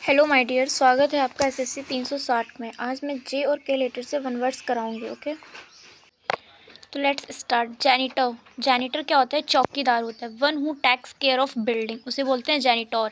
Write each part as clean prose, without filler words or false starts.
Hello my dear, स्वागत है आपका एसएससी 360 में। आज मैं जे और के लेटर से वन वर्ड्स कराऊंगी। ओके, तो लेट्स स्टार्ट। जैनिटर। जैनिटर क्या होता है? चौकीदार होता है। One who takes care of building, उसे बोलते हैं जैनिटोर।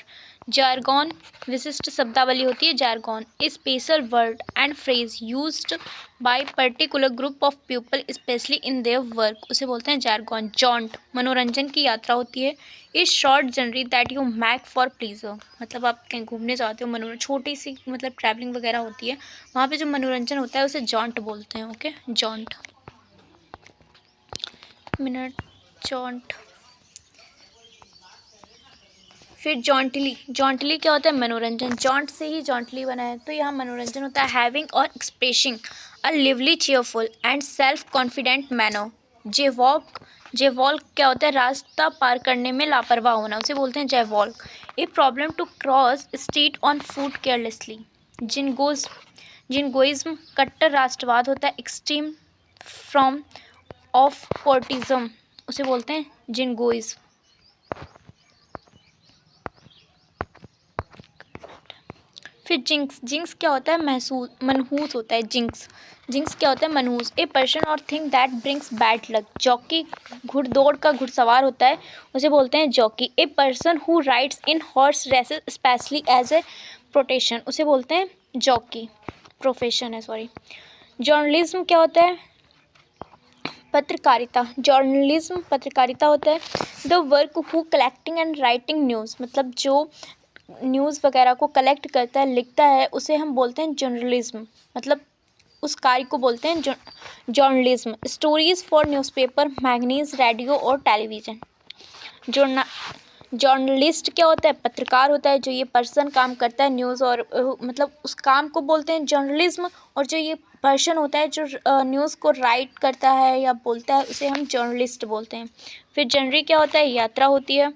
जार्गन, विशिष्ट शब्दावली होती है jargon. A special word and phrase used by particular group of people specially in their work, उसे बोलते हैं जार्गन। जॉन्ट, मनोरंजन की यात्रा होती है। A short journey that you make for pleasure, मतलब आप कहीं घूमने जाते हो, मनोरंजन छोटी सी मतलब ट्रैवलिंग वगैरह होती है, वहाँ पे जो मनोरंजन होता है उसे जॉन्ट बोलते हैं। Okay, joint. Minute, joint. फिर जॉन्टली। जॉन्टली क्या होता है? मनोरंजन। जॉन्ट से ही जॉन्टली बना है, तो यहाँ मनोरंजन होता है। हैविंग और expressing a lively, cheerful and self confident manner. Jaywalk. Jaywalk क्या होता है? रास्ता पार करने में लापरवाह होना, उसे बोलते हैं jaywalk. A problem to cross street on foot carelessly. जिनगोज। जिनगोइज्म कट्टर राष्ट्रवाद होता है। एक्सट्रीम फ्रॉम ऑफ पोर्टिज्म, उसे बोलते हैं जिनगोइज्म। फिर जिंक्स। जिंक्स क्या होता है? महसूस, मनहूस होता है जिंक्स। जिंक्स क्या होता है? मनहूस। ए पर्सन और thing that brings bad luck. Jockey घुड़दौड़ का घुड़सवार होता है, उसे बोलते हैं jockey. A person who rides in horse races especially as a protection, उसे बोलते हैं जॉकी। प्रोफेशन है, सॉरी। जर्नलिज्म क्या होता है? पत्रकारिता। जर्नलिज्म पत्रकारिता होता है। The work who collecting and writing news, मतलब जो न्यूज़ वगैरह को कलेक्ट करता है, लिखता है, उसे हम बोलते हैं जर्नलिज्म, मतलब उस कार्य को बोलते हैं journalism. Stories for newspaper, magazines, radio और टेलीविज़न। जर्ना जर्नलिस्ट क्या होता है? पत्रकार होता है। जो ये पर्सन काम करता है न्यूज़ और मतलब उस काम को बोलते हैं जर्नलिज्म। और जो ये पर्सन होता है जो न्यूज़ को राइट करता है या बोलता है, उसे हम जर्नलिस्ट बोलते हैं। फिर जनरी क्या होता है? यात्रा होती है।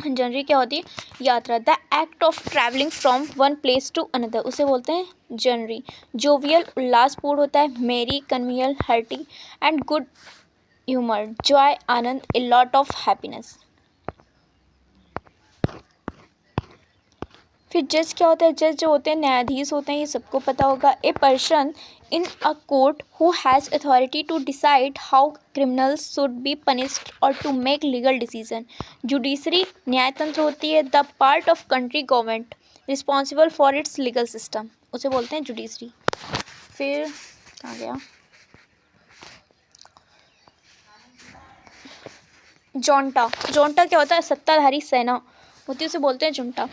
जनरी क्या होती है? यात्रा। The act of travelling from one place to another, उसे बोलते हैं जनरी। जोवियल उल्लासपूर्ण होता है। Merry, convivial, hearty and good humour. Joy, आनंद, ए लॉट ऑफ हैप्पीनेस। फिर जज क्या होता है? जज जो होते हैं न्यायाधीश होते हैं, ये सबको पता होगा। A person in a court who has authority to decide how criminals should be punished और to make legal decision. Judiciary न्यायतंत्र होती है। The part of country government responsible for its legal system, उसे बोलते हैं जुडिशरी। फिर कहाँ गया? जॉन्टा। जॉन्टा क्या होता है? सत्ताधारी सेना होती है, उसे बोलते हैं जुंटा।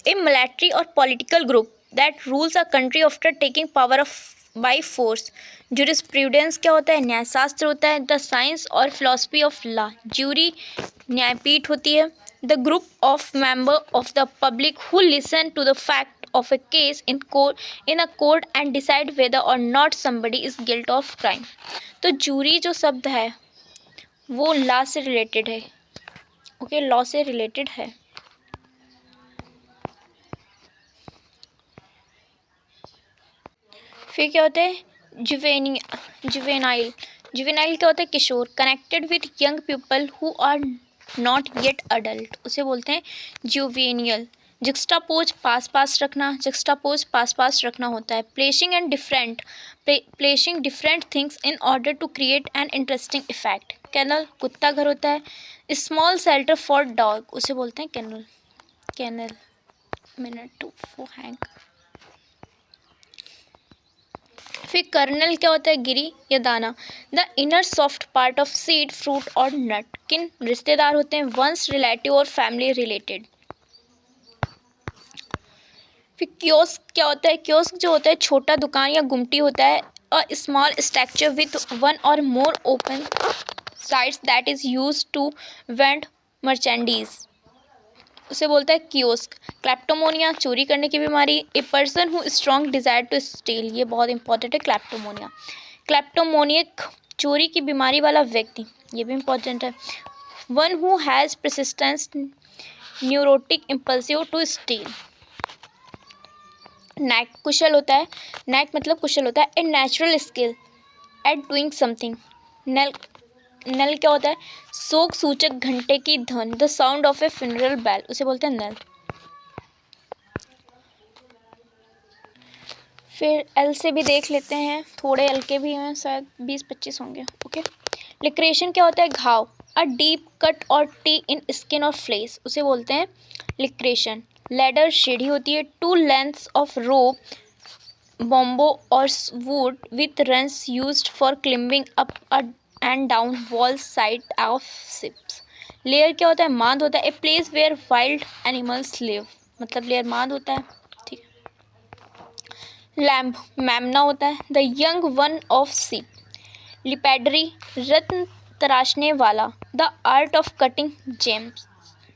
ए मिलिट्री और political group that rules a country after taking power off by force. Jurisprudence क्या होता है? न्यायशास्त्र होता है। द साइंस और फिलॉसफी ऑफ लॉ। ज्यूरी न्यायपीठ होती है। The group of member of the public who listen to the fact of a case in a court and decide whether और not somebody is guilt of crime. तो jury जो शब्द है वो law से रिलेटेड है। ओके, लॉ से related है। फिर क्या होता है? जुवेनाइल। जुवेनाइल क्या होता है? किशोर। Connected with young people who are not yet adult, उसे बोलते हैं जुवेनियल। जुक्स्टापोज पास पास रखना। जुक्स्टापोज पास पास रखना होता है। Placing and different, placing different things in order to create an interesting effect. Kennel कुत्ता घर होता है। स्मॉल शेल्टर फॉर डॉग, उसे बोलते हैं कैनल। कैनल। मिनट टू फो हैंग। फिर कर्नल क्या होता है? गिरी या दाना। The inner soft part of seed, fruit और नट। किन रिश्तेदार होते हैं? वंस, रिलेटिव और फैमिली रिलेटेड। फिर क्योस्क क्या होता है? क्योस्क जो होता है छोटा दुकान या गुमटी होता है। A small structure with one और more open sides that is use to vend merchandise, उसे बोलता है कियोस्क। क्लेप्टोमोनिया चोरी करने की बीमारी। A person who strong desire to steal, ये बहुत इंपॉर्टेंट है क्लेप्टोमोनिया। क्लेप्टोमोनियक चोरी की बीमारी वाला व्यक्ति, ये भी इंपॉर्टेंट है। One who has persistence neurotic impulsive to steal. Knack कुशल होता है। नैक मतलब कुशल होता है। A natural skill at doing something. Knell knell क्या होता है? शोक सूचक घंटे की ध्वनि। The sound of a funeral bell, उसे बोलते हैं नल। फिर एल से भी देख लेते हैं, थोड़े एल के भी हैं, शायद 20-25 होंगे। ओके, लिक्रेशन क्या होता है? घाव, अ डीप कट और टी इन स्किन और फ्लेस, उसे बोलते हैं लिक्रेशन। लैडर सीढ़ी होती है, two lengths of rope, bamboo और wood with rungs used for climbing up and down wall side of ships. Lair क्या होता है? मांद होता है, a place where wild animals live, मतलब लेयर मांद होता है। ठीक है। लैम्ब मैमना होता है, द यंग वन ऑफ सीप। लिपेडरी रत्न तराशने वाला, the art of cutting James,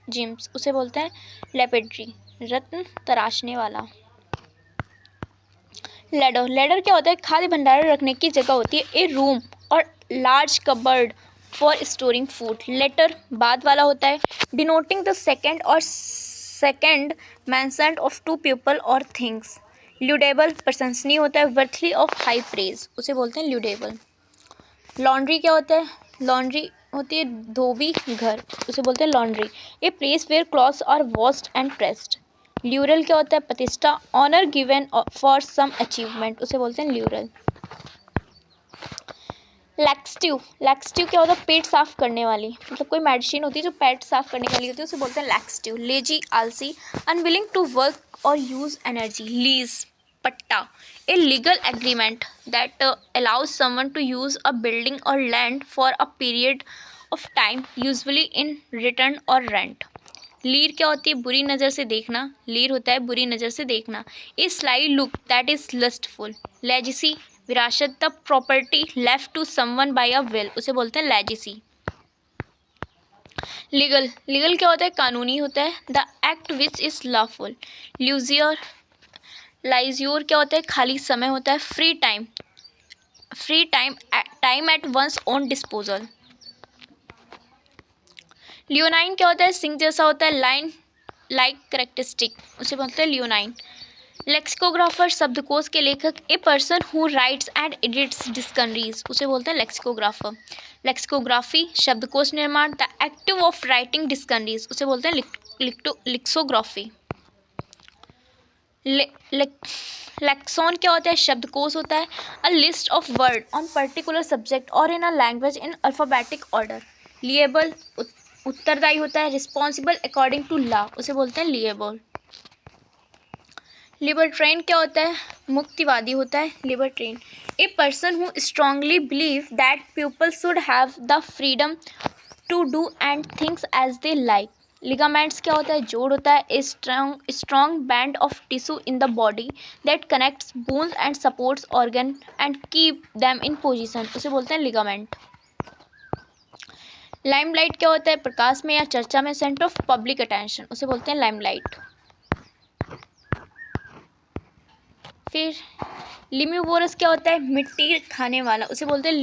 James उसे बोलते हैं लेपेड्री, रत्न तराशने वाला। लैडर, लैडर क्या होता है? खाद्य भंडारण रखने की जगह होती है, ए रूम और large cupboard for storing food. Latter बाद वाला होता है, डिनोटिंग द सेकेंड और second mentioned of two people और थिंग्स। ल्यूडेबल प्रशंसनीय होता है, वर्थली ऑफ हाई प्रेज, उसे बोलते हैं ल्यूडेबल। लॉन्ड्री क्या होता है? लॉन्ड्री होती है धोबी घर, उसे बोलते हैं laundry, a place where clothes are washed and pressed. Laurel क्या होता है? प्रतिष्ठा, honour given for some achievement, उसे बोलते हैं ल्यूरल। लैक्सटिव, लैक्सटिव क्या होता है? पेट साफ करने वाली, मतलब कोई मेडिसिन होती है जो पेट साफ करने वाली होती है, उसे बोलते हैं लैक्सटिव। लेजी आलसी, अनविलिंग टू वर्क और यूज एनर्जी। लीज पट्टा, a legal agreement that allows someone to use a building or land for a period of time, usually in return or rent. Leer क्या होती है? बुरी नज़र से देखना, लीर होता है बुरी नज़र से देखना, a sly look that is lustful. Legacy विरासत, the property left to someone by a will, उसे बोलते हैं लेजिसी। लीगल, लीगल क्या होता है? कानूनी होता है, the act which is lawful. Leisure, leisure क्या होता है? खाली समय होता है। Free time, free time, time at once own disposal. Leonine क्या होता है? सिंह जैसा होता है, लाइन लाइक करेक्टरिस्टिक, उसे बोलते हैं लियोनाइन। लेक्सिकोग्राफर शब्दकोश के लेखक, ए person who rights and edits dictionaries, उसे बोलते हैं लेक्सिकोग्राफर। लेक्सिकोग्राफी शब्दकोश निर्माण, the active of writing dictionaries, उसे बोलते हैं लिक्सोग्राफी। लेक्सॉन क्या होता है? शब्दकोश होता है, a list of word on particular subject और in a language in alphabetic order. Liable उत्तरदायी होता है, रिस्पॉन्सिबल अकॉर्डिंग टू लॉ, उसे बोलते हैं लिएबल। लिबर्टेरियन क्या होता है? मुक्तिवादी होता है libertarian, a person who strongly believe that people should have the freedom to do and things as they like. Ligaments क्या होता है? जोड़ होता है, a strong band of tissue in the body that connects bones and supports organ and keep them in position, उसे बोलते हैं ligament. Limelight क्या होता है? प्रकाश में या चर्चा में, सेंटर ऑफ पब्लिक अटेंशन, उसे बोलते हैं लाइमलाइट। फिर लिम्यूवोरस क्या होता है? मिट्टी खाने वाला, उसे बोलते हैं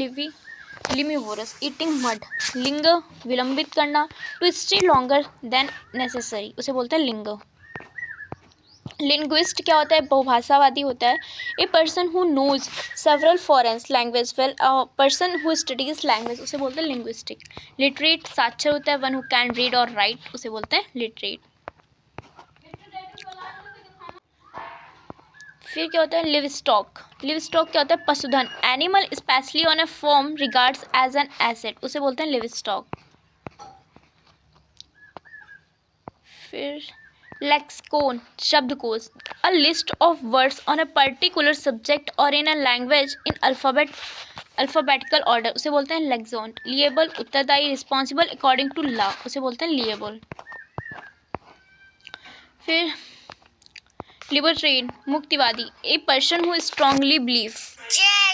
लिम्यूवोरस। ईटिंग मड, लिंग विलंबित करना, to stay longer than necessary, उसे बोलते हैं लिंग। लिंग्विस्ट क्या होता है? बहुभाषावादी होता है, a person who knows several foreign language well, person who studies language, उसे बोलते हैं लिंग्विस्टिक। लिटरेट साक्षर होता है, वन हु कैन रीड और राइट, उसे बोलते हैं लिटरेट। फिर क्या होता है? लिव स्टॉक, लिव स्टॉक क्या होता है? पशुधन, animal especially on a farm regards as an asset, उसे बोलते हैं लिव स्टॉक। फिर लेक्सिकोन शब्दकोश, a list of words on a particular subject और in a language in alphabetical order, उसे बोलते हैं लेक्सॉन। लिएबल उत्तरदायी, रिस्पॉन्सिबल अकॉर्डिंग टू लॉ, उसे बोलते हैं लिएबल। फिर लिबर्टेरियन मुक्तिवादी, a person who strongly believe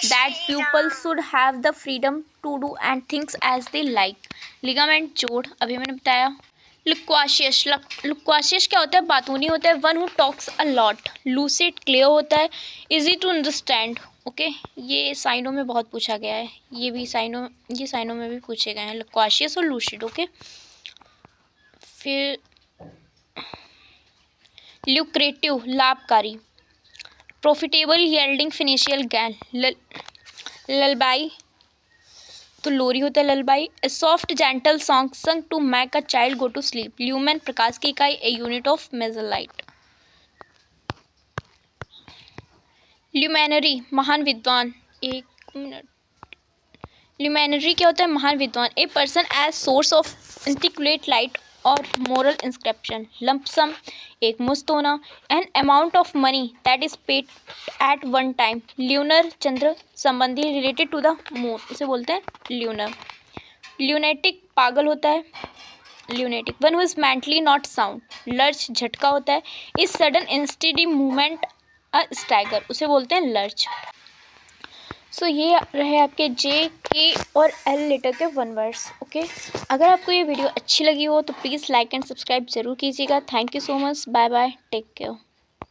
that people should have the freedom to do and things as they like. Ligament जोड़, अभी मैंने बताया। लुक्वाशियस, लुक्वाशियस क्या होता है? बातूनी होता है, one who talks a lot. Lucid clear होता है, इजी टू अंडरस्टैंड। ओके, ये साइनों में बहुत पूछा गया है, ये साइनों में भी पूछे गए हैं, लुक्वाशियस और लूसिड। ओके, फिर ल्यूक्रेटिव लाभकारी, profitable yielding financial gain. Lullaby तो लोरी होता है lullaby, a soft gentle song sung to make a child go to sleep. Lumen प्रकाश की इकाई, a unit of measure light. Luminary महान विद्वान, एक मिनट, ल्यूमिनरी क्या होता है? महान विद्वान। A person as source of intellectual light और मोरल इंस्क्रिप्शन। लंपसम एक मुश्त होना। An amount of money that is paid at one time. Lunar चंद्र संबंधी, रिलेटेड टू द मून, उसे बोलते हैं ल्यूनर। ल्यूनेटिक पागल होता है, lunatic. One who is mentally not sound. Lurch झटका होता है। Is sudden unsteady movement a stagger, उसे बोलते हैं लर्च। सो ये रहे आपके जे, के और एल लेटर के 1 वर्ड्स। ओके, अगर आपको ये वीडियो अच्छी लगी हो तो प्लीज़ लाइक एंड सब्सक्राइब जरूर कीजिएगा। Thank you so much, bye bye, take care.